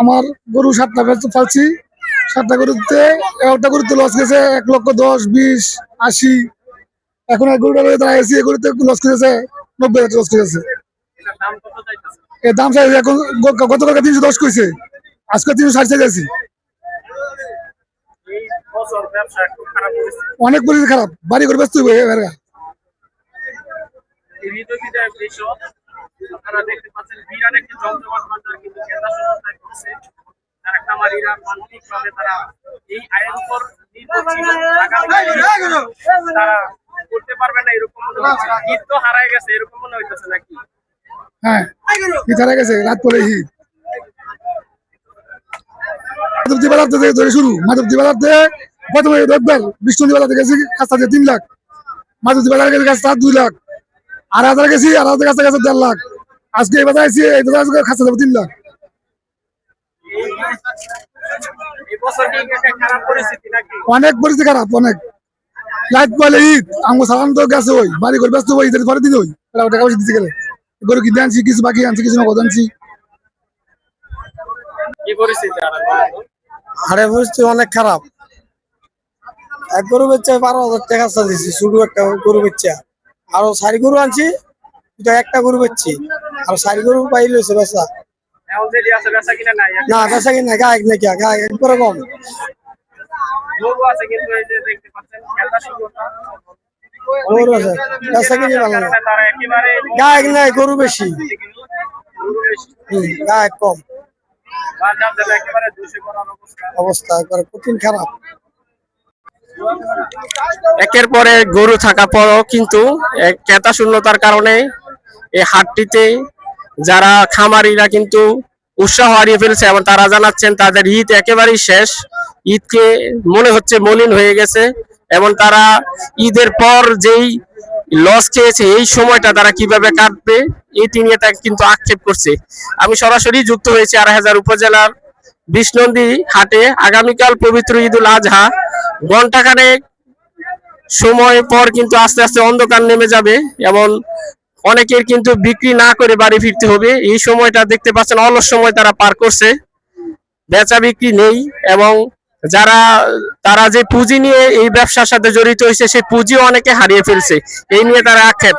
আমার গরু 7টা পালছি। 7টা গরুতে একটা গরুতে লস গেছে 1,10,20,80। এখন এক গরুটা দাঁড়াইছি, এই গরুতে লস গেছে 90,000 লস গেছে। এর দাম চাইছে এখন গতকালকে 310 কইছে, আজকে 360 চাইছি। অনেক পরিস্থিতি খারাপ, বাড়ি করে ব্যস্ত হইবে। হ্যাঁ, ঈদ হারাই গেছে, রাত পরে ঈদ। মাধবদী বাজার থেকে ধরে শুরু, মাধবদী বাজার থেকে প্রথমে রোববার বিষ্ণুদী বাজার থেকে গেছি খাস্তা দিয়ে 3 লাখ, মাধবদী বাজার গেছি খাস্তা 2 লাখ, আর হাজার গেছি আর হাজার কাছে গেছে 1.5 লাখ। আজকে এই বাজার আইছি, এই বাজার খাস্তা দেবো 3 লাখ। অনেক পরিস্থিতি খারাপ, অনেক। লাইট পয়লে ঈদ, আমার সালাম তো গেছে, ওই বাড়ি করে ব্যস্ত হই, ঈদের পরের দিন ওই টাকা পয়সা দিতে গেলে গরু কিনে আনছি, কিছু বাকি আনছি, কিছু নগদ আনছি। আরে পরিস্থিতি অনেক খারাপ। এক গরু বেচা 12,000 টাকা দিচ্ছি, শুধু একটা গরু বেচা। আরো 4 গরু আনছি, একটা গরু বেচছি, আর 4 গরু পাইলে বেচা। না বেচা কিনা গায়ক নাকি, গায়ক একবারে কম। গায়ক নাই, গরু বেশি, গায়ক কম। অবস্থা একবারে কঠিন খারাপ। একের পরে গরু থাকা পরও কিন্তু ক্রেতা শূন্যতার কারণে এই হাটটিতে যারা খামারিরা কিন্তু উৎসাহ হারিয়ে ফেলছে এবং তারা জানাচ্ছেন তাদের ঈদ একেবারেই শেষ। ঈদকে মনে হচ্ছে মলিন হয়ে গেছে এবং তারা ঈদের পর যেই লস খেয়েছে এই সময়টা তারা কিভাবে কাটবে এটি নিয়ে তাকে কিন্তু আক্ষেপ করছে। আমি সরাসরি যুক্ত হয়েছি আড়াইহাজার উপজেলার বিষ্ণন্দী হাটে। আগামীকাল পবিত্র ঈদুল আজহা, ঘন্টাখানেক সময় পর কিন্তু আস্তে আস্তে অন্ধকার নেমে যাবে এবং অনেকের কিন্তু বিক্রি না করে বাড়ি ফিরতে হবে। এই সময়টা দেখতে পাচ্ছেন অলস সময় তারা পার করছে, বেচা বিক্রি নেই এবং তারা যে পুঁজি নিয়ে এই ব্যবসার সাথে জড়িত হয়েছে সেই পুঁজিও অনেকে হারিয়ে ফেলছে। এই নিয়ে তারা আক্ষেপ।